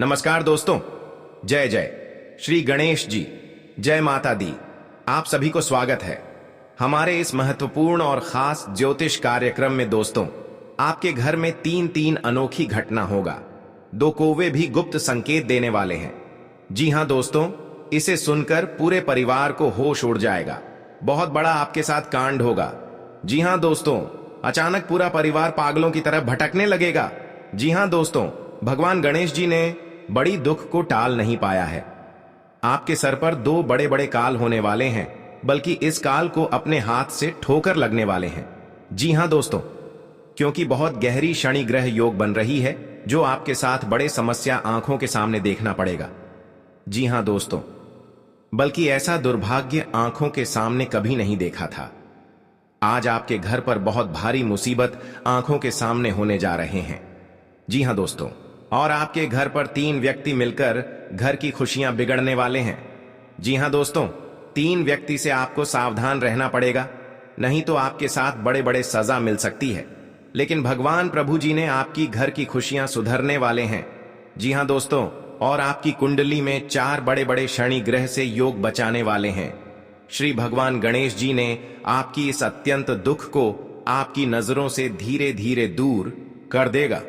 नमस्कार दोस्तों, जय जय श्री गणेश जी, जय माता दी। आप सभी को स्वागत है हमारे इस महत्वपूर्ण और खास ज्योतिष कार्यक्रम में। दोस्तों, आपके घर में तीन तीन अनोखी घटना होगा। दो कौवे भी गुप्त संकेत देने वाले हैं। जी हां दोस्तों, इसे सुनकर पूरे परिवार को होश उड़ जाएगा। बहुत बड़ा आपके साथ कांड होगा। जी हां दोस्तों, अचानक पूरा परिवार पागलों की तरह भटकने लगेगा। जी हां दोस्तों, भगवान गणेश जी ने बड़ी दुख को टाल नहीं पाया है। आपके सर पर दो बड़े बड़े काल होने वाले हैं, बल्कि इस काल को अपने हाथ से ठोकर लगने वाले हैं। जी हां दोस्तों, क्योंकि बहुत गहरी शनि ग्रह योग बन रही है, जो आपके साथ बड़े समस्या आंखों के सामने देखना पड़ेगा। जी हां दोस्तों, बल्कि ऐसा दुर्भाग्य आंखों के सामने कभी नहीं देखा था। आज आपके घर पर बहुत भारी मुसीबत आंखों के सामने होने जा रहे हैं। जी हां दोस्तों, और आपके घर पर तीन व्यक्ति मिलकर घर की खुशियां बिगड़ने वाले हैं। जी हां दोस्तों, तीन व्यक्ति से आपको सावधान रहना पड़ेगा, नहीं तो आपके साथ बड़े बड़े सजा मिल सकती है। लेकिन भगवान प्रभु जी ने आपकी घर की खुशियां सुधरने वाले हैं। जी हां दोस्तों, और आपकी कुंडली में चार बड़े बड़े शनि ग्रह से योग बचाने वाले हैं। श्री भगवान गणेश जी ने आपकी इस अत्यंत दुख को आपकी नजरों से धीरे धीरे दूर कर देगा।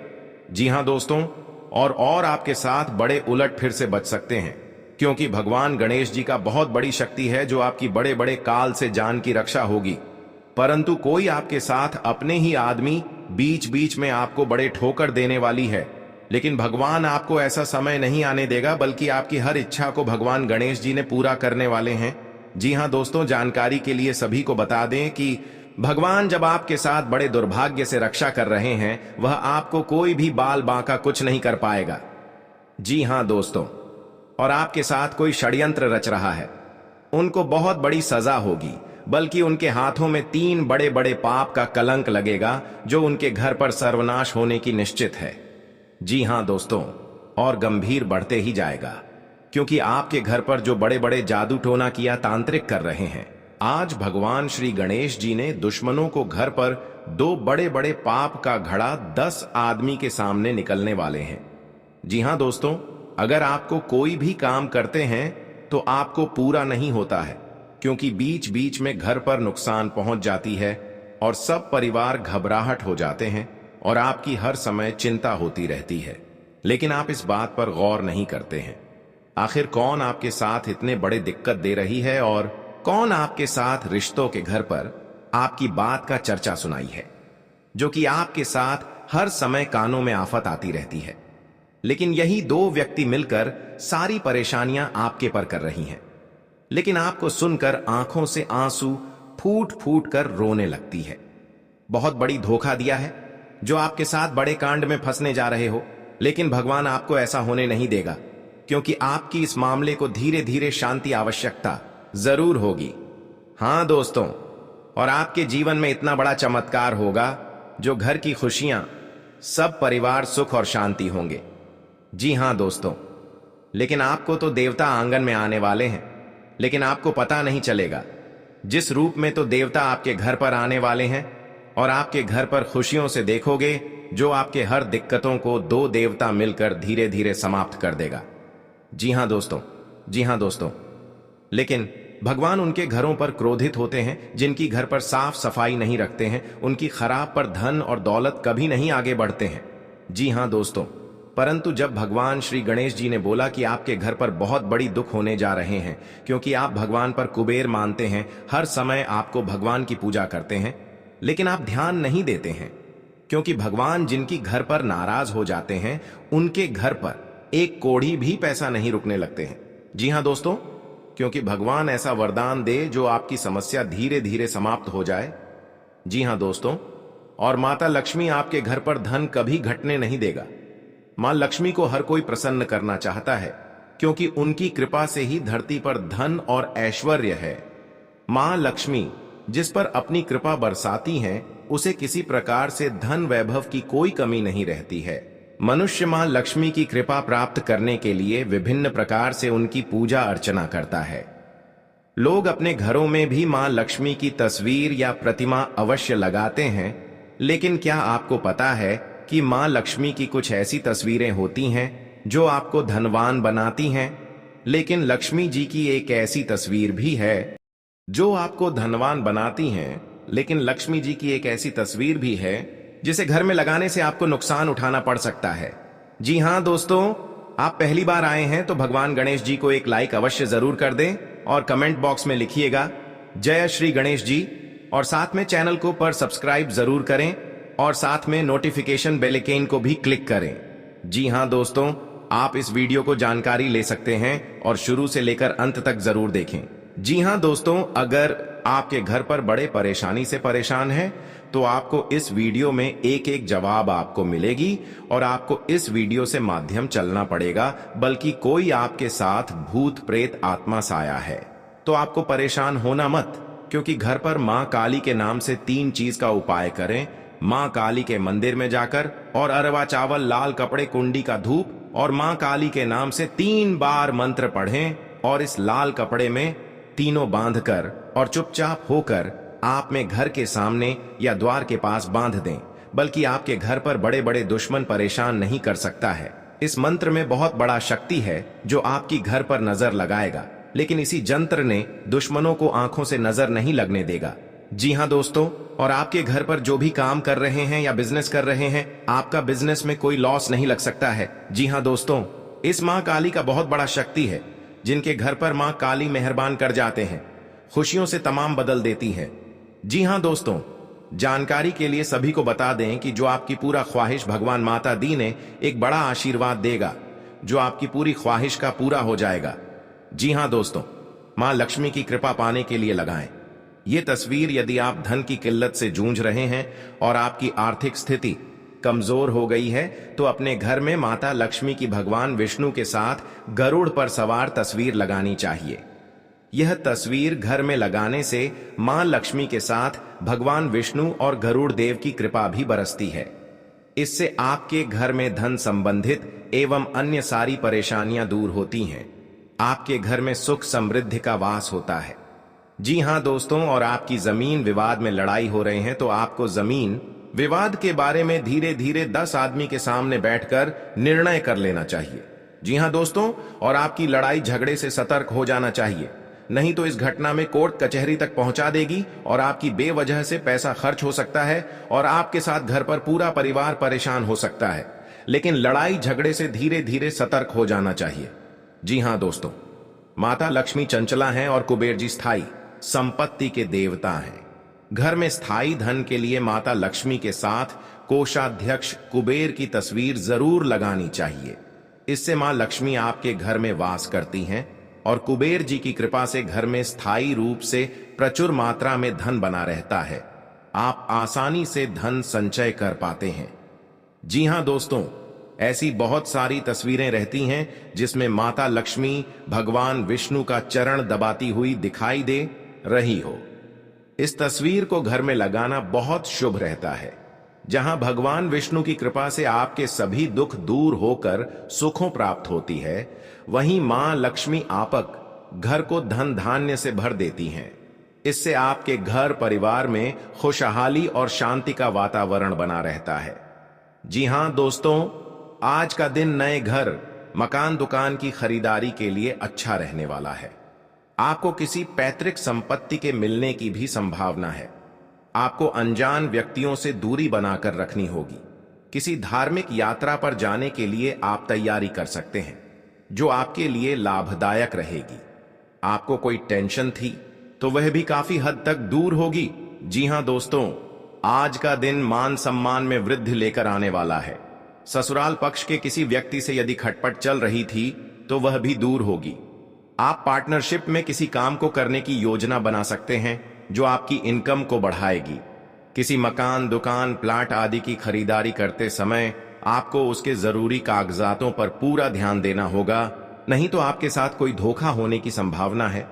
जी हां दोस्तों, और आपके साथ बड़े उलट फिर से बच सकते हैं, क्योंकि भगवान गणेश जी का बहुत बड़ी शक्ति है जो आपकी बड़े बड़े काल से जान की रक्षा होगी। परंतु कोई आपके साथ अपने ही आदमी बीच बीच में आपको बड़े ठोकर देने वाली है। लेकिन भगवान आपको ऐसा समय नहीं आने देगा, बल्कि आपकी हर इच्छा को भगवान गणेश जी ने पूरा करने वाले हैं। जी हां दोस्तों, जानकारी के लिए सभी को बता दें कि भगवान जब आपके साथ बड़े दुर्भाग्य से रक्षा कर रहे हैं, वह आपको कोई भी बाल बांका कुछ नहीं कर पाएगा। जी हां दोस्तों, और आपके साथ कोई षड्यंत्र रच रहा है, उनको बहुत बड़ी सजा होगी, बल्कि उनके हाथों में तीन बड़े बड़े पाप का कलंक लगेगा, जो उनके घर पर सर्वनाश होने की निश्चित है। जी हां दोस्तों, और गंभीर बढ़ते ही जाएगा, क्योंकि आपके घर पर जो बड़े बड़े जादू टोना किया तांत्रिक कर रहे हैं, आज भगवान श्री गणेश जी ने दुश्मनों को घर पर दो बड़े बड़े पाप का घड़ा 10 आदमी के सामने निकलने वाले हैं। जी हां दोस्तों, अगर आपको कोई भी काम करते हैं तो आपको पूरा नहीं होता है, क्योंकि बीच बीच में घर पर नुकसान पहुंच जाती है और सब परिवार घबराहट हो जाते हैं और आपकी हर समय चिंता होती रहती है। लेकिन आप इस बात पर गौर नहीं करते हैं, आखिर कौन आपके साथ इतने बड़े दिक्कत दे रही है और कौन आपके साथ रिश्तों के घर पर आपकी बात का चर्चा सुनाई है, जो कि आपके साथ हर समय कानों में आफत आती रहती है। लेकिन यही दो व्यक्ति मिलकर सारी परेशानियां आपके पर कर रही हैं। लेकिन आपको सुनकर आंखों से आंसू फूट फूट कर रोने लगती है। बहुत बड़ी धोखा दिया है जो आपके साथ बड़े कांड में फंसने जा रहे हो, लेकिन भगवान आपको ऐसा होने नहीं देगा, क्योंकि आपकी इस मामले को धीरे धीरे शांति आवश्यकता जरूर होगी। हां दोस्तों, और आपके जीवन में इतना बड़ा चमत्कार होगा जो घर की खुशियां, सब परिवार सुख और शांति होंगे। जी हां दोस्तों, लेकिन आपको तो देवता आंगन में आने वाले हैं, लेकिन आपको पता नहीं चलेगा जिस रूप में तो देवता आपके घर पर आने वाले हैं, और आपके घर पर खुशियों से देखोगे जो आपके हर दिक्कतों को दो देवता मिलकर धीरे धीरे समाप्त कर देगा। जी हां दोस्तों, जी हां दोस्तों, लेकिन भगवान उनके घरों पर क्रोधित होते हैं जिनकी घर पर साफ सफाई नहीं रखते हैं, उनकी खराब पर धन और दौलत कभी नहीं आगे बढ़ते हैं। जी हां दोस्तों, परंतु जब भगवान श्री गणेश जी ने बोला कि आपके घर पर बहुत बड़ी दुख होने जा रहे हैं, क्योंकि आप भगवान पर कुबेर मानते हैं, हर समय आपको भगवान की पूजा करते हैं, लेकिन आप ध्यान नहीं देते हैं, क्योंकि भगवान जिनकी घर पर नाराज हो जाते हैं, उनके घर पर एक कौड़ी भी पैसा नहीं रुकने लगते हैं। जी हां दोस्तों, क्योंकि भगवान ऐसा वरदान दे जो आपकी समस्या धीरे धीरे समाप्त हो जाए। जी हां दोस्तों, और माता लक्ष्मी आपके घर पर धन कभी घटने नहीं देगा। मां लक्ष्मी को हर कोई प्रसन्न करना चाहता है, क्योंकि उनकी कृपा से ही धरती पर धन और ऐश्वर्य है। मां लक्ष्मी जिस पर अपनी कृपा बरसाती हैं, उसे किसी प्रकार से धन वैभव की कोई कमी नहीं रहती है। मनुष्य मां लक्ष्मी की कृपा प्राप्त करने के लिए विभिन्न प्रकार से उनकी पूजा अर्चना करता है। लोग अपने घरों में भी मां लक्ष्मी की तस्वीर या प्रतिमा अवश्य लगाते हैं, लेकिन क्या आपको पता है कि मां लक्ष्मी की कुछ ऐसी तस्वीरें होती हैं जो आपको धनवान बनाती हैं, लेकिन लक्ष्मी जी की एक ऐसी तस्वीर भी है जो आपको धनवान बनाती हैं, लेकिन लक्ष्मी जी की एक ऐसी तस्वीर भी है जिसे घर में लगाने से आपको नुकसान उठाना पड़ सकता है। जी हां दोस्तों, आप पहली बार आए हैं तो भगवान गणेश जी को एक लाइक अवश्य जरूर कर दें और कमेंट बॉक्स में लिखिएगा जय श्री गणेश जी, और साथ में चैनल को पर सब्सक्राइब जरूर करें और साथ में नोटिफिकेशन बेल आइकन को भी क्लिक करें। जी हां दोस्तों, आप इस वीडियो को जानकारी ले सकते हैं और शुरू से लेकर अंत तक जरूर देखें। जी हां दोस्तों, अगर आपके घर पर बड़े परेशानी से परेशान हैं तो आपको इस वीडियो में एक एक जवाब आपको मिलेगी और आपको इस वीडियो से माध्यम चलना पड़ेगा, बल्कि कोई आपके साथ भूत प्रेत आत्मा साया है तो आपको परेशान होना मत, क्योंकि घर पर मां काली के नाम से 3 चीज का उपाय करें। मां काली के मंदिर में जाकर और अरवा चावल, लाल कपड़े, कुंडी का धूप और मां काली के नाम से 3 बार मंत्र पढ़ें और इस लाल कपड़े में तीनों बांधकर और चुपचाप होकर आप में घर के सामने या द्वार के पास बांध दें, बल्कि आपके घर पर बड़े बड़े दुश्मन परेशान नहीं कर सकता है। इस मंत्र में बहुत बड़ा शक्ति है जो आपकी घर पर नजर लगाएगा, लेकिन इसी जंत्र ने दुश्मनों को आंखों से नजर नहीं लगने देगा। जी हां दोस्तों, और आपके घर पर जो भी काम कर रहे हैं या बिजनेस कर रहे हैं, आपका बिजनेस में कोई लॉस नहीं लग सकता है। जी हां दोस्तों, इस मां काली का बहुत बड़ा शक्ति है। जिनके घर पर मां काली मेहरबान कर जाते हैं, खुशियों से तमाम बदल देती है। जी हां दोस्तों, जानकारी के लिए सभी को बता दें कि जो आपकी पूरा ख्वाहिश भगवान माता दी ने एक बड़ा आशीर्वाद देगा, जो आपकी पूरी ख्वाहिश का पूरा हो जाएगा। जी हां दोस्तों, मां लक्ष्मी की कृपा पाने के लिए लगाएं ये तस्वीर। यदि आप धन की किल्लत से जूझ रहे हैं और आपकी आर्थिक स्थिति कमजोर हो गई है तो अपने घर में माता लक्ष्मी की भगवान विष्णु के साथ गरुड़ पर सवार तस्वीर लगानी चाहिए। यह तस्वीर घर में लगाने से मां लक्ष्मी के साथ भगवान विष्णु और गरुड़ देव की कृपा भी बरसती है। इससे आपके घर में धन संबंधित एवं अन्य सारी परेशानियां दूर होती हैं। आपके घर में सुख समृद्धि का वास होता है। जी हां दोस्तों, और आपकी जमीन विवाद में लड़ाई हो रहे हैं तो आपको जमीन विवाद के बारे में धीरे धीरे 10 आदमी के सामने बैठकर निर्णय कर लेना चाहिए। जी हां दोस्तों, और आपकी लड़ाई झगड़े से सतर्क हो जाना चाहिए, नहीं तो इस घटना में कोर्ट कचहरी तक पहुंचा देगी और आपकी बेवजह से पैसा खर्च हो सकता है और आपके साथ घर पर पूरा परिवार परेशान हो सकता है। लेकिन लड़ाई झगड़े से धीरे धीरे सतर्क हो जाना चाहिए। जी हां दोस्तों, माता लक्ष्मी चंचला हैं और कुबेर जी स्थायी संपत्ति के देवता हैं। घर में स्थायी धन के लिए माता लक्ष्मी के साथ कोषाध्यक्ष कुबेर की तस्वीर जरूर लगानी चाहिए। इससे मां लक्ष्मी आपके घर में वास करती हैं और कुबेर जी की कृपा से घर में स्थायी रूप से प्रचुर मात्रा में धन बना रहता है। आप आसानी से धन संचय कर पाते हैं। जी हां दोस्तों, ऐसी बहुत सारी तस्वीरें रहती हैं जिसमें माता लक्ष्मी भगवान विष्णु का चरण दबाती हुई दिखाई दे रही हो। इस तस्वीर को घर में लगाना बहुत शुभ रहता है। जहां भगवान विष्णु की कृपा से आपके सभी दुख दूर होकर सुखों प्राप्त होती है, वहीं मां लक्ष्मी आपक घर को धन धान्य से भर देती हैं। इससे आपके घर परिवार में खुशहाली और शांति का वातावरण बना रहता है। जी हां दोस्तों, आज का दिन नए घर, मकान, दुकान की खरीदारी के लिए अच्छा रहने वाला है। आपको किसी पैतृक संपत्ति के मिलने की भी संभावना है। आपको अनजान व्यक्तियों से दूरी बनाकर रखनी होगी। किसी धार्मिक यात्रा पर जाने के लिए आप तैयारी कर सकते हैं, जो आपके लिए लाभदायक रहेगी। आपको कोई टेंशन थी तो वह भी काफी हद तक दूर होगी। जी हां दोस्तों, आज का दिन मान सम्मान में वृद्धि लेकर आने वाला है। ससुराल पक्ष के किसी व्यक्ति से यदि खटपट चल रही थी तो वह भी दूर होगी। आप पार्टनरशिप में किसी काम को करने की योजना बना सकते हैं जो आपकी इनकम को बढ़ाएगी। किसी मकान, दुकान, प्लाट आदि की खरीदारी करते समय आपको उसके जरूरी कागजातों पर पूरा ध्यान देना होगा, नहीं तो आपके साथ कोई धोखा होने की संभावना है।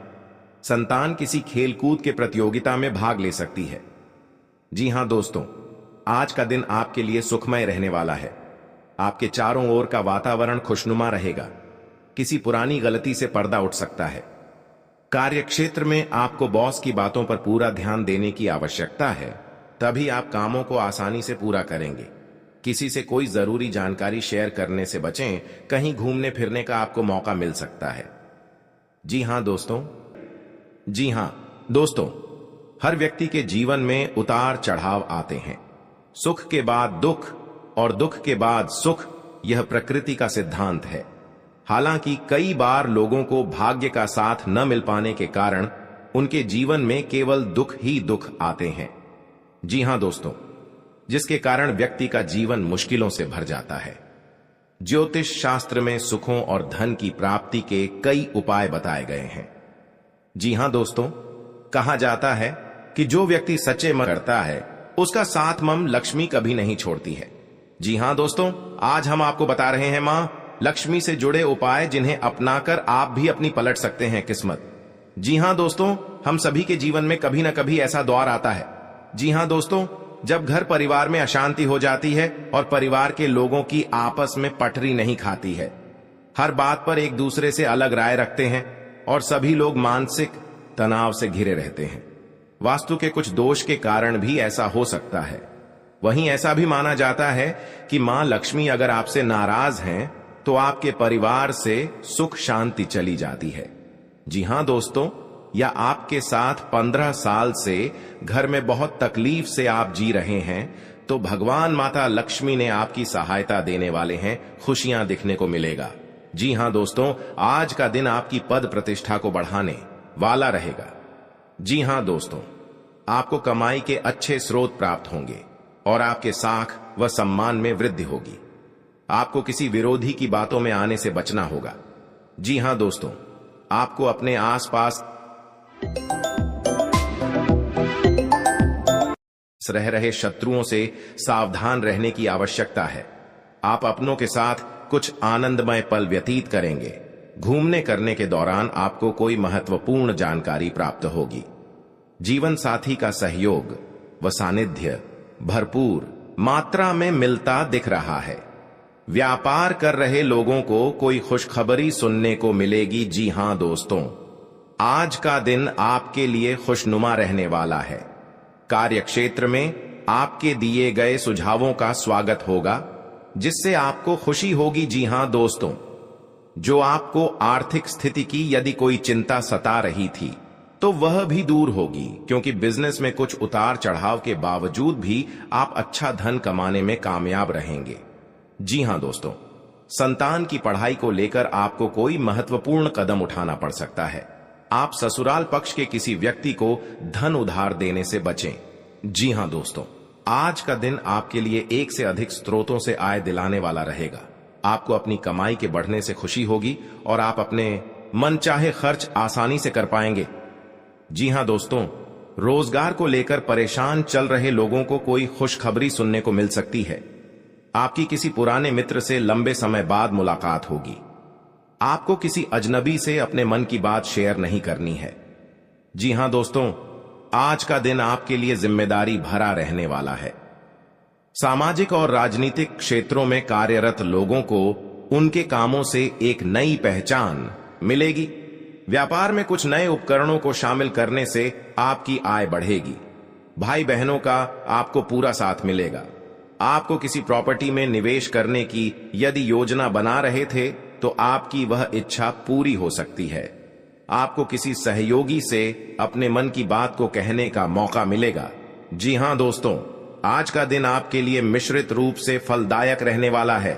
संतान किसी खेलकूद के प्रतियोगिता में भाग ले सकती है। जी हां दोस्तों, आज का दिन आपके लिए सुखमय रहने वाला है। आपके चारों ओर का वातावरण खुशनुमा रहेगा। किसी पुरानी गलती से पर्दा उठ सकता है। कार्यक्षेत्र में आपको बॉस की बातों पर पूरा ध्यान देने की आवश्यकता है, तभी आप कामों को आसानी से पूरा करेंगे। किसी से कोई जरूरी जानकारी शेयर करने से बचें, कहीं घूमने फिरने का आपको मौका मिल सकता है। जी हां दोस्तों, हर व्यक्ति के जीवन में उतार चढ़ाव आते हैं। सुख के बाद दुख और दुख के बाद सुख, यह प्रकृति का सिद्धांत है। हालांकि कई बार लोगों को भाग्य का साथ न मिल पाने के कारण उनके जीवन में केवल दुख ही दुख आते हैं। जी हां दोस्तों, जिसके कारण व्यक्ति का जीवन मुश्किलों से भर जाता है। ज्योतिष शास्त्र में सुखों और धन की प्राप्ति के कई उपाय बताए गए हैं। जी हां दोस्तों, कहा जाता है कि जो व्यक्ति सच्चे मन करता है उसका साथ मम लक्ष्मी कभी नहीं छोड़ती है। जी हां दोस्तों, आज हम आपको बता रहे हैं मां लक्ष्मी से जुड़े उपाय, जिन्हें अपनाकर आप भी अपनी पलट सकते हैं किस्मत। जी हां दोस्तों, हम सभी के जीवन में कभी ना कभी ऐसा दौर आता है। जी हां दोस्तों, जब घर परिवार में अशांति हो जाती है और परिवार के लोगों की आपस में पटरी नहीं खाती है। हर बात पर एक दूसरे से अलग राय रखते हैं और सभी लोग मानसिक तनाव से घिरे रहते हैं। वास्तु के कुछ दोष के कारण भी ऐसा हो सकता है। वहीं ऐसा भी माना जाता है कि मां लक्ष्मी अगर आपसे नाराज हैं तो आपके परिवार से सुख शांति चली जाती है। जी हां दोस्तों, या आपके साथ 15 साल से घर में बहुत तकलीफ से आप जी रहे हैं तो भगवान माता लक्ष्मी ने आपकी सहायता देने वाले हैं, खुशियां दिखने को मिलेगा। जी हां दोस्तों, आज का दिन आपकी पद प्रतिष्ठा को बढ़ाने वाला रहेगा। जी हां दोस्तों, आपको कमाई के अच्छे स्रोत प्राप्त होंगे और आपके साख व सम्मान में वृद्धि होगी। आपको किसी विरोधी की बातों में आने से बचना होगा। जी हां दोस्तों, आपको अपने आसपास रह रहे शत्रुओं से सावधान रहने की आवश्यकता है। आप अपनों के साथ कुछ आनंदमय पल व्यतीत करेंगे। घूमने करने के दौरान आपको कोई महत्वपूर्ण जानकारी प्राप्त होगी। जीवन साथी का सहयोग व सानिध्य भरपूर मात्रा में मिलता दिख रहा है। व्यापार कर रहे लोगों को कोई खुशखबरी सुनने को मिलेगी। जी हां दोस्तों, आज का दिन आपके लिए खुशनुमा रहने वाला है। कार्य क्षेत्र में आपके दिए गए सुझावों का स्वागत होगा, जिससे आपको खुशी होगी। जी हां दोस्तों, जो आपको आर्थिक स्थिति की यदि कोई चिंता सता रही थी तो वह भी दूर होगी, क्योंकि बिजनेस में कुछ उतार चढ़ाव के बावजूद भी आप अच्छा धन कमाने में कामयाब रहेंगे। जी हां दोस्तों, संतान की पढ़ाई को लेकर आपको कोई महत्वपूर्ण कदम उठाना पड़ सकता है। आप ससुराल पक्ष के किसी व्यक्ति को धन उधार देने से बचें। जी हां दोस्तों, आज का दिन आपके लिए एक से अधिक स्रोतों से आय दिलाने वाला रहेगा। आपको अपनी कमाई के बढ़ने से खुशी होगी और आप अपने मनचाहे खर्च आसानी से कर पाएंगे। जी हां दोस्तों, रोजगार को लेकर परेशान चल रहे लोगों को कोई खुशखबरी सुनने को मिल सकती है। आपकी किसी पुराने मित्र से लंबे समय बाद मुलाकात होगी। आपको किसी अजनबी से अपने मन की बात शेयर नहीं करनी है। जी हां दोस्तों, आज का दिन आपके लिए जिम्मेदारी भरा रहने वाला है। सामाजिक और राजनीतिक क्षेत्रों में कार्यरत लोगों को उनके कामों से एक नई पहचान मिलेगी। व्यापार में कुछ नए उपकरणों को शामिल करने से आपकी आय बढ़ेगी। भाई बहनों का आपको पूरा साथ मिलेगा। आपको किसी प्रॉपर्टी में निवेश करने की यदि योजना बना रहे थे तो आपकी वह इच्छा पूरी हो सकती है। आपको किसी सहयोगी से अपने मन की बात को कहने का मौका मिलेगा। जी हां दोस्तों, आज का दिन आपके लिए मिश्रित रूप से फलदायक रहने वाला है।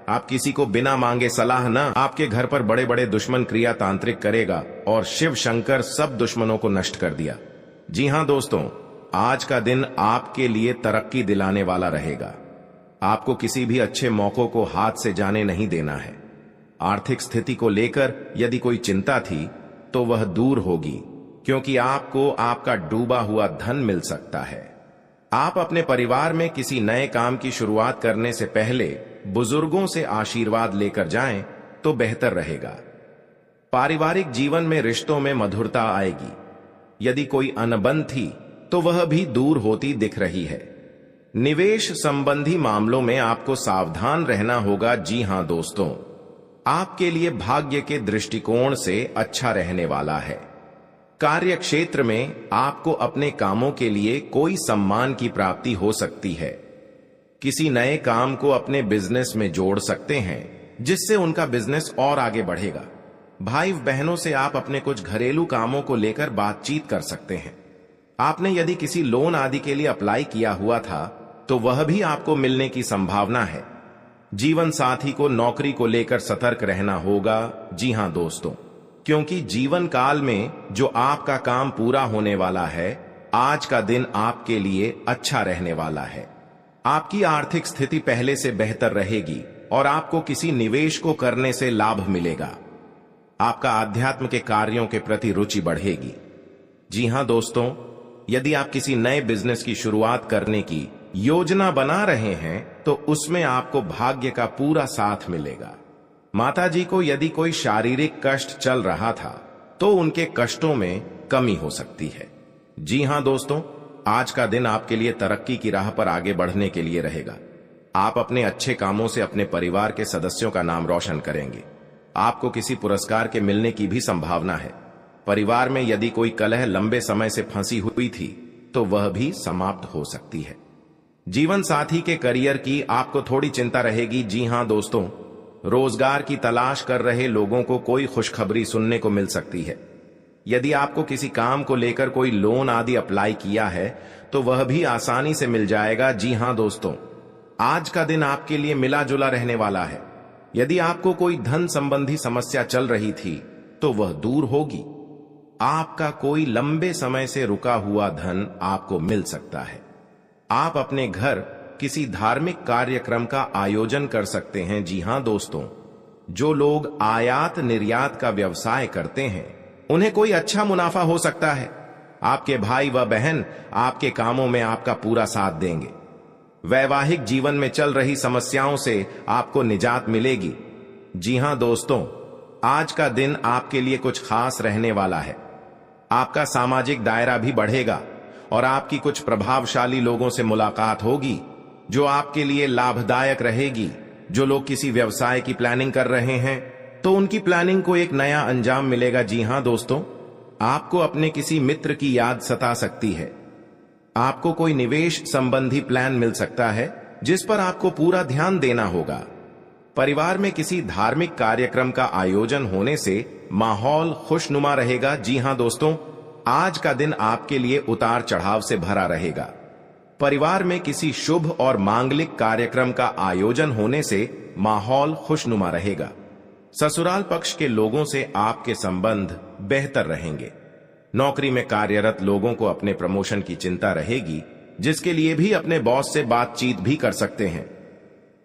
आप किसी को बिना मांगे सलाह न आपके घर पर बड़े बड़े दुश्मन क्रिया तांत्रिक करेगा और शिव शंकर सब दुश्मनों को नष्ट कर दिया। जी हां दोस्तों, आज का दिन आपके लिए तरक्की दिलाने वाला रहेगा। आपको किसी भी अच्छे मौकों को हाथ से जाने नहीं देना है। आर्थिक स्थिति को लेकर यदि कोई चिंता थी तो वह दूर होगी, क्योंकि आपको आपका डूबा हुआ धन मिल सकता है। आप अपने परिवार में किसी नए काम की शुरुआत करने से पहले बुजुर्गों से आशीर्वाद लेकर जाएं तो बेहतर रहेगा। पारिवारिक जीवन में रिश्तों में मधुरता आएगी। यदि कोई अनबन थी तो वह भी दूर होती दिख रही है। निवेश संबंधी मामलों में आपको सावधान रहना होगा। जी हां दोस्तों, आपके लिए भाग्य के दृष्टिकोण से अच्छा रहने वाला है। कार्य क्षेत्र में आपको अपने कामों के लिए कोई सम्मान की प्राप्ति हो सकती है। किसी नए काम को अपने बिजनेस में जोड़ सकते हैं जिससे उनका बिजनेस और आगे बढ़ेगा। भाई बहनों से आप अपने कुछ घरेलू कामों को लेकर बातचीत कर सकते हैं। आपने यदि किसी लोन आदि के लिए अप्लाई किया हुआ था तो वह भी आपको मिलने की संभावना है। जीवन साथी को नौकरी को लेकर सतर्क रहना होगा। जी हां दोस्तों, क्योंकि जीवन काल में जो आपका काम पूरा होने वाला है, आज का दिन आपके लिए अच्छा रहने वाला है। आपकी आर्थिक स्थिति पहले से बेहतर रहेगी और आपको किसी निवेश को करने से लाभ मिलेगा। आपका आध्यात्म के कार्यों के प्रति रुचि बढ़ेगी। जी हां दोस्तों, यदि आप किसी नए बिजनेस की शुरुआत करने की योजना बना रहे हैं तो उसमें आपको भाग्य का पूरा साथ मिलेगा। माताजी को यदि कोई शारीरिक कष्ट चल रहा था तो उनके कष्टों में कमी हो सकती है। जी हां दोस्तों, आज का दिन आपके लिए तरक्की की राह पर आगे बढ़ने के लिए रहेगा। आप अपने अच्छे कामों से अपने परिवार के सदस्यों का नाम रोशन करेंगे। आपको किसी पुरस्कार के मिलने की भी संभावना है। परिवार में यदि कोई कलह लंबे समय से फंसी हुई थी तो वह भी समाप्त हो सकती है। जीवन साथी के करियर की आपको थोड़ी चिंता रहेगी। जी हां दोस्तों, रोजगार की तलाश कर रहे लोगों को कोई खुशखबरी सुनने को मिल सकती है। यदि आपको किसी काम को लेकर कोई लोन आदि अप्लाई किया है तो वह भी आसानी से मिल जाएगा। जी हां दोस्तों, आज का दिन आपके लिए मिला जुला रहने वाला है। यदि आपको कोई धन संबंधी समस्या चल रही थी तो वह दूर होगी। आपका कोई लंबे समय से रुका हुआ धन आपको मिल सकता है। आप अपने घर किसी धार्मिक कार्यक्रम का आयोजन कर सकते हैं। जी हां दोस्तों, जो लोग आयात निर्यात का व्यवसाय करते हैं उन्हें कोई अच्छा मुनाफा हो सकता है। आपके भाई व बहन आपके कामों में आपका पूरा साथ देंगे। वैवाहिक जीवन में चल रही समस्याओं से आपको निजात मिलेगी। जी हां दोस्तों, आज का दिन आपके लिए कुछ खास रहने वाला है। आपका सामाजिक दायरा भी बढ़ेगा और आपकी कुछ प्रभावशाली लोगों से मुलाकात होगी जो आपके लिए लाभदायक रहेगी। जो लोग किसी व्यवसाय की प्लानिंग कर रहे हैं तो उनकी प्लानिंग को एक नया अंजाम मिलेगा। जी हां दोस्तों, आपको अपने किसी मित्र की याद सता सकती है। आपको कोई निवेश संबंधी प्लान मिल सकता है जिस पर आपको पूरा ध्यान देना होगा। परिवार में किसी धार्मिक कार्यक्रम का आयोजन होने से माहौल खुशनुमा रहेगा। जी हां दोस्तों, आज का दिन आपके लिए उतार चढ़ाव से भरा रहेगा। परिवार में किसी शुभ और मांगलिक कार्यक्रम का आयोजन होने से माहौल खुशनुमा रहेगा। ससुराल पक्ष के लोगों से आपके संबंध बेहतर रहेंगे। नौकरी में कार्यरत लोगों को अपने प्रमोशन की चिंता रहेगी, जिसके लिए भी अपने बॉस से बातचीत भी कर सकते हैं।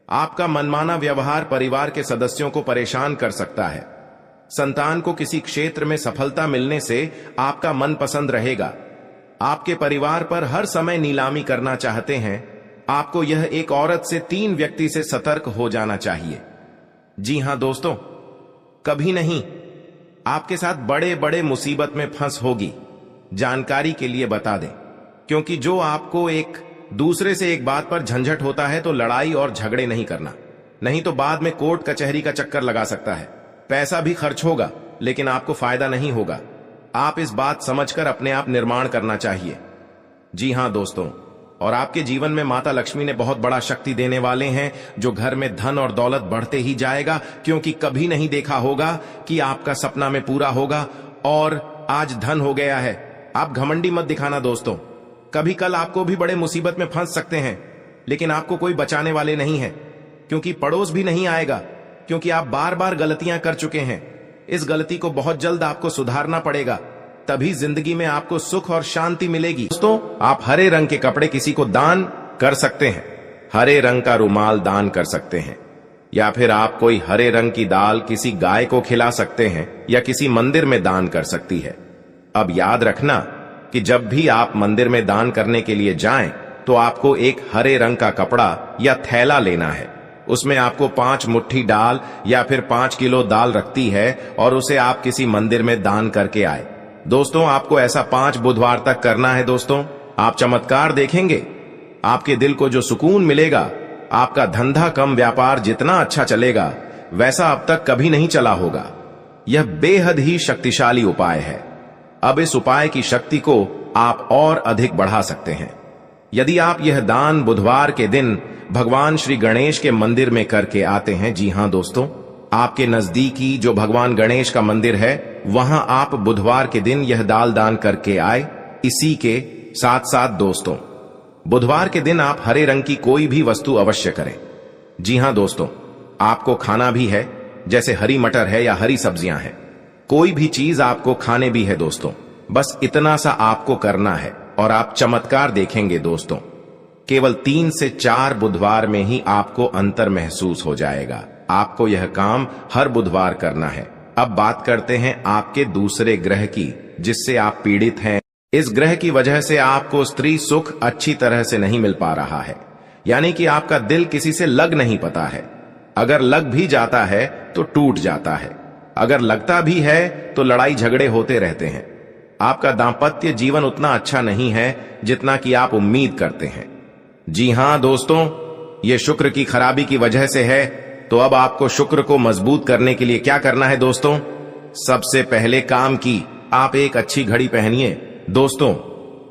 आपका मनमाना व्यवहार परिवार के सदस्यों को परेशान कर सकता है। संतान को किसी क्षेत्र में सफलता मिलने से आपका मन पसंद रहेगा। आपके परिवार पर हर समय नीलामी करना चाहते हैं। आपको यह एक औरत से 3 व्यक्ति से सतर्क हो जाना चाहिए। जी हां दोस्तों, कभी नहीं आपके साथ बड़े बड़े मुसीबत में फंस होगी। जानकारी के लिए बता दें, क्योंकि जो आपको एक दूसरे से एक बात पर झंझट होता है तो लड़ाई और झगड़े नहीं करना, नहीं तो बाद में कोर्ट कचहरी का चक्कर लगा सकता है। पैसा भी खर्च होगा लेकिन आपको फायदा नहीं होगा। आप इस बात समझकर अपने आप निर्माण करना चाहिए। जी हां दोस्तों, और आपके जीवन में माता लक्ष्मी ने बहुत बड़ा शक्ति देने वाले हैं, जो घर में धन और दौलत बढ़ते ही जाएगा, क्योंकि कभी नहीं देखा होगा कि आपका सपना में पूरा होगा और आज धन हो गया है। आप घमंडी मत दिखाना दोस्तों। कभी कल आपको भी बड़े मुसीबत में फंस सकते हैं, लेकिन आपको कोई बचाने वाले नहीं है, क्योंकि पड़ोस भी नहीं आएगा, क्योंकि आप बार बार गलतियां कर चुके हैं। इस गलती को बहुत जल्द आपको सुधारना पड़ेगा, तभी जिंदगी में आपको सुख और शांति मिलेगी। दोस्तों, आप हरे रंग के कपड़े किसी को दान कर सकते हैं। हरे रंग का रुमाल दान कर सकते हैं, या फिर आप कोई हरे रंग की दाल किसी गाय को खिला सकते हैं या किसी मंदिर में दान कर सकती है। अब याद रखना कि जब भी आप मंदिर में दान करने के लिए जाएं तो आपको एक हरे रंग का कपड़ा या थैला लेना है। उसमें आपको 5 मुट्ठी दाल या फिर 5 किलो दाल रखती है और उसे आप किसी मंदिर में दान करके आए। दोस्तों, आपको ऐसा 5 बुधवार तक करना है। दोस्तों, आप चमत्कार देखेंगे। आपके दिल को जो सुकून मिलेगा, आपका धंधा कम व्यापार जितना अच्छा चलेगा वैसा अब तक कभी नहीं चला होगा। यह बेहद ही शक्तिशाली उपाय है। अब इस उपाय की शक्ति को आप और अधिक बढ़ा सकते हैं। यदि आप यह दान बुधवार के दिन भगवान श्री गणेश के मंदिर में करके आते हैं, जी हां दोस्तों, आपके नजदीकी जो भगवान गणेश का मंदिर है वहां आप बुधवार के दिन यह दान करके आए। इसी के साथ साथ दोस्तों, बुधवार के दिन आप हरे रंग की कोई भी वस्तु अवश्य करें। जी हां दोस्तों, आपको खाना भी है, जैसे हरी मटर है या हरी सब्जियां हैं, कोई भी चीज आपको खाने भी है दोस्तों। बस इतना सा आपको करना है और आप चमत्कार देखेंगे दोस्तों। केवल 3 से 4 बुधवार में ही आपको अंतर महसूस हो जाएगा। आपको यह काम हर बुधवार करना है। अब बात करते हैं आपके दूसरे ग्रह की, जिससे आप पीड़ित हैं। इस ग्रह की वजह से आपको स्त्री सुख अच्छी तरह से नहीं मिल पा रहा है, यानी कि आपका दिल किसी से लग नहीं पता है। अगर लग भी जाता है तो टूट जाता है, अगर लगता भी है तो लड़ाई झगड़े होते रहते हैं। आपका दांपत्य जीवन उतना अच्छा नहीं है जितना कि आप उम्मीद करते हैं। जी हां दोस्तों, यह शुक्र की खराबी की वजह से है। तो अब आपको शुक्र को मजबूत करने के लिए क्या करना है दोस्तों? सबसे पहले काम की आप एक अच्छी घड़ी पहनिए। दोस्तों,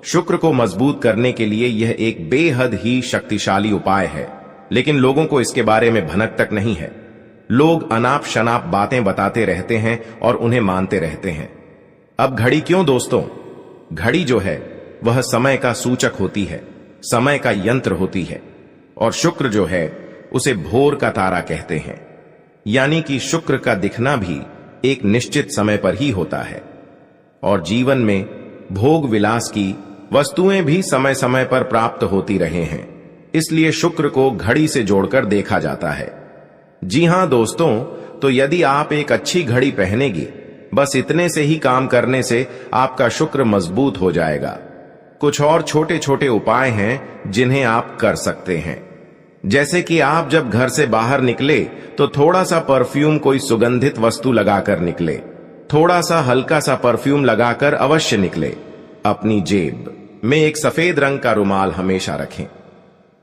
शुक्र को मजबूत करने के लिए यह एक बेहद ही शक्तिशाली उपाय है, लेकिन लोगों को इसके बारे में भनक तक नहीं है। लोग अनाप शनाप बातें बताते रहते हैं और उन्हें मानते रहते हैं। अब घड़ी क्यों दोस्तों? घड़ी जो है वह समय का सूचक होती है, समय का यंत्र होती है, और शुक्र जो है उसे भोर का तारा कहते हैं। यानी कि शुक्र का दिखना भी एक निश्चित समय पर ही होता है, और जीवन में भोग विलास की वस्तुएं भी समय समय पर प्राप्त होती रहे हैं। इसलिए शुक्र को घड़ी से जोड़कर देखा जाता है। जी हां दोस्तों, तो यदि आप एक अच्छी घड़ी पहनेगी, बस इतने से ही काम करने से आपका शुक्र मजबूत हो जाएगा। कुछ और छोटे छोटे उपाय हैं जिन्हें आप कर सकते हैं। जैसे कि आप जब घर से बाहर निकले तो थोड़ा सा परफ्यूम, कोई सुगंधित वस्तु लगाकर निकले। थोड़ा सा हल्का सा परफ्यूम लगाकर अवश्य निकले। अपनी जेब में एक सफेद रंग का रुमाल हमेशा रखें।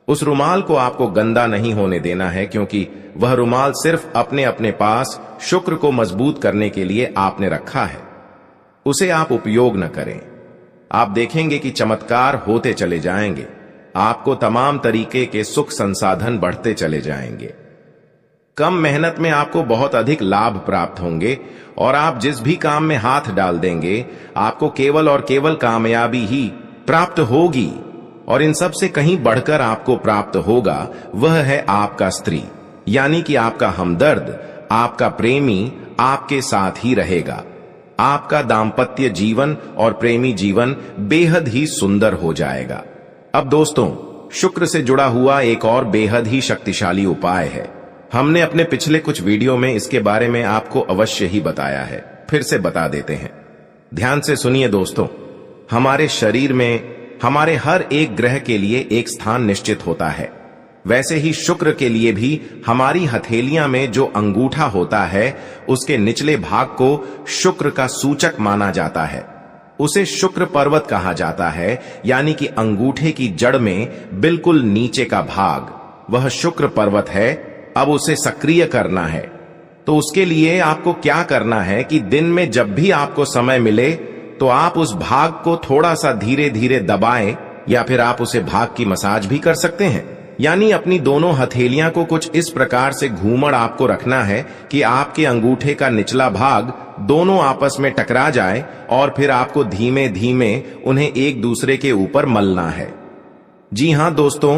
उस रुमाल को आपको गंदा नहीं होने देना है, क्योंकि वह रुमाल सिर्फ अपने अपने पास शुक्र को मजबूत करने के लिए आपने रखा है। उसे आप उपयोग न करें। आप देखेंगे कि चमत्कार होते चले जाएंगे। आपको तमाम तरीके के सुख संसाधन बढ़ते चले जाएंगे। कम मेहनत में आपको बहुत अधिक लाभ प्राप्त होंगे, और आप जिस भी काम में हाथ डाल देंगे आपको केवल और केवल कामयाबी ही प्राप्त होगी। और इन सब से कहीं बढ़कर आपको प्राप्त होगा वह है आपका स्त्री, यानी कि आपका हमदर्द, आपका प्रेमी आपके साथ ही रहेगा। आपका दांपत्य जीवन और प्रेमी जीवन बेहद ही सुंदर हो जाएगा। अब दोस्तों, शुक्र से जुड़ा हुआ एक और बेहद ही शक्तिशाली उपाय है। हमने अपने पिछले कुछ वीडियो में इसके बारे में आपको अवश्य ही बताया है, फिर से बता देते हैं। ध्यान से सुनिए दोस्तों। हमारे शरीर में हमारे हर एक ग्रह के लिए एक स्थान निश्चित होता है। वैसे ही शुक्र के लिए भी हमारी हथेलियां में जो अंगूठा होता है उसके निचले भाग को शुक्र का सूचक माना जाता है। उसे शुक्र पर्वत कहा जाता है, यानी कि अंगूठे की जड़ में बिल्कुल नीचे का भाग वह शुक्र पर्वत है। अब उसे सक्रिय करना है, तो उसके लिए आपको क्या करना है कि दिन में जब भी आपको समय मिले तो आप उस भाग को थोड़ा सा धीरे धीरे दबाएं, या फिर आप उसे भाग की मसाज भी कर सकते हैं। यानी अपनी दोनों हथेलियां को कुछ इस प्रकार से घूमड़ आपको रखना है कि आपके अंगूठे का निचला भाग दोनों आपस में टकरा जाए, और फिर आपको धीमे धीमे उन्हें एक दूसरे के ऊपर मलना है। जी हां दोस्तों,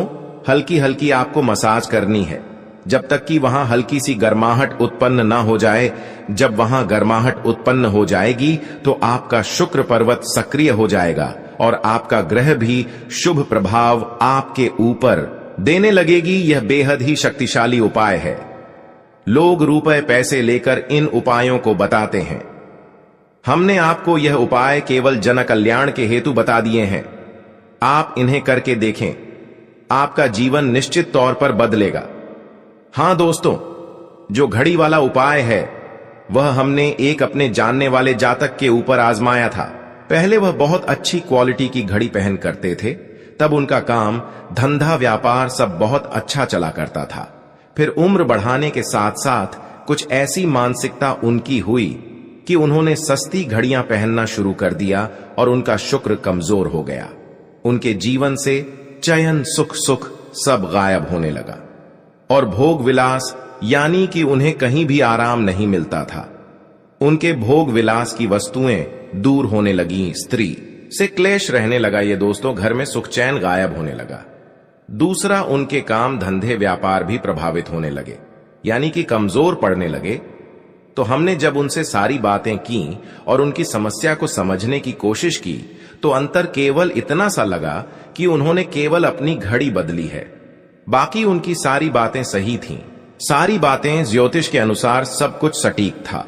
हल्की हल्की आपको मसाज करनी है, जब तक कि वहां हल्की सी गर्माहट उत्पन्न ना हो जाए। जब वहां गर्माहट उत्पन्न हो जाएगी तो आपका शुक्र पर्वत सक्रिय हो जाएगा, और आपका ग्रह भी शुभ प्रभाव आपके ऊपर देने लगेगी। यह बेहद ही शक्तिशाली उपाय है। लोग रुपए पैसे लेकर इन उपायों को बताते हैं। हमने आपको यह उपाय केवल जन कल्याण के हेतु बता दिए हैं। आप इन्हें करके देखें, आपका जीवन निश्चित तौर पर बदलेगा। हां दोस्तों, जो घड़ी वाला उपाय है वह हमने एक अपने जानने वाले जातक के ऊपर आजमाया था। पहले वह बहुत अच्छी क्वालिटी की घड़ी पहन करते थे, तब उनका काम, धंधा, व्यापार सब बहुत अच्छा चला करता था। फिर उम्र बढ़ाने के साथ साथ कुछ ऐसी मानसिकता उनकी हुई कि उन्होंने सस्ती घड़ियां पहनना शुरू कर दिया, और उनका शुक्र कमजोर हो गया। उनके जीवन से चयन, सुख सुख सब गायब होने लगा और भोग विलास यानी कि उन्हें कहीं भी आराम नहीं मिलता था। उनके भोग विलास की वस्तुएं दूर होने लगी, स्त्री से क्लेश रहने लगा। ये दोस्तों, घर में सुख चैन गायब होने लगा। दूसरा, उनके काम धंधे व्यापार भी प्रभावित होने लगे, यानी कि कमजोर पड़ने लगे। तो हमने जब उनसे सारी बातें की और उनकी समस्या को समझने की कोशिश की तो अंतर केवल इतना सा लगा कि उन्होंने केवल अपनी घड़ी बदली है, बाकी उनकी सारी बातें सही थीं। सारी बातें ज्योतिष के अनुसार सब कुछ सटीक था,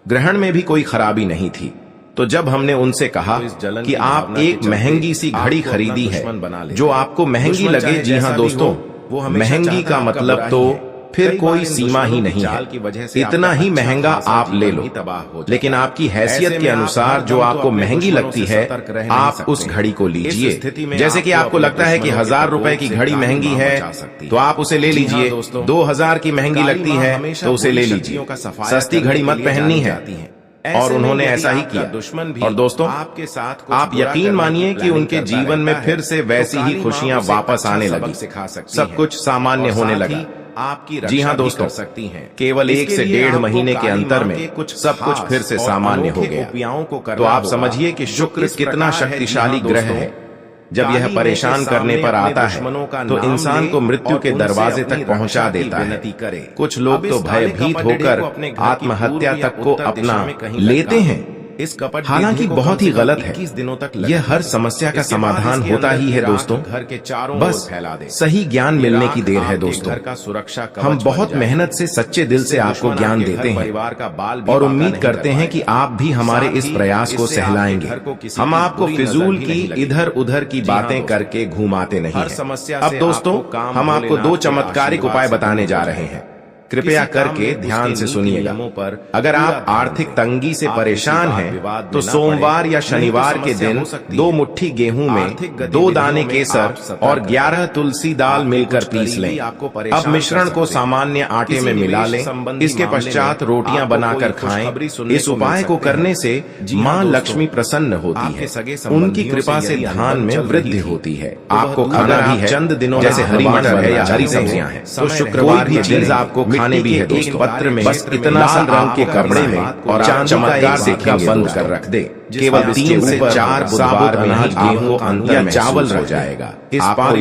ग्रहण में भी कोई खराबी नहीं थी। तो जब हमने उनसे कहा कि आप एक महंगी सी घड़ी खरीदी है जो आपको महंगी लगे, जी हाँ दोस्तों, महंगी का मतलब तो फिर कोई सीमा ही नहीं है, इतना ही महंगा आप ले लो, लेकिन आपकी हैसियत के अनुसार जो आपको महंगी लगती है आप उस घड़ी को लीजिए। जैसे कि आपको लगता है कि 1000 रुपए की घड़ी महंगी है तो आप उसे ले लीजिए, 2000 की महंगी लगती है तो उसे ले लीजिए, सस्ती घड़ी मत पहननी है। और उन्होंने ऐसा ही किया। और दोस्तों, आपके साथ आप यकीन मानिए कि उनके जीवन में फिर से वैसी ही खुशियां वापस आने लगी, सब कुछ सामान्य होने लगा। जी हाँ दोस्तों, सकती हैं केवल 1 से 1.5 महीने के अंतर में सब कुछ फिर से सामान्य हो गया। तो आप समझिए कि शुक्र कितना शक्तिशाली ग्रह है। जब यह परेशान करने पर आता है तो इंसान को मृत्यु के दरवाजे तक पहुंचा देता है। कुछ लोग तो भयभीत होकर आत्महत्या तक को अपना लेते हैं, हालांकि बहुत ही गलत है। यह हर समस्या का समाधान होता ही है दोस्तों, बस सही ज्ञान मिलने की देर है दोस्तों। हम बहुत मेहनत से सच्चे दिल से आपको ज्ञान देते हैं और उम्मीद करते हैं कि आप भी हमारे इस प्रयास को सहलाएंगे। हम आपको फिजूल की इधर उधर की बातें करके घुमाते नहीं हैं। अब दोस्तों, हम आपको 2 चमत्कारिक उपाय बताने जा रहे हैं, कृपया करके ध्यान से सुनिएगा। अगर आप आर्थिक तंगी से परेशान हैं तो सोमवार या शनिवार के दिन 2 मुट्ठी गेहूं में 2 दाने केसर और 11 तुलसी दाल मिलकर पीस लें। अब मिश्रण को सामान्य आटे में मिला लें। इसके पश्चात रोटियां बनाकर खाएं। इस उपाय को करने से मां लक्ष्मी प्रसन्न होती है, उनकी कृपा से धन में वृद्धि होती है। आपको खाना भी है चंद दिनों जैसे हरी मटर है या हरी सब्जियां हैं तो शुक्रवार की चीज आपको खाने भी है दोस्तों। पत्र में बस इतना सा रंग के कपड़े में और चमत्कार से बंद कर रख दे। केवल 3 से 4 बुधवार में ही आपको अंदर चावल रह जाएगा। इस बार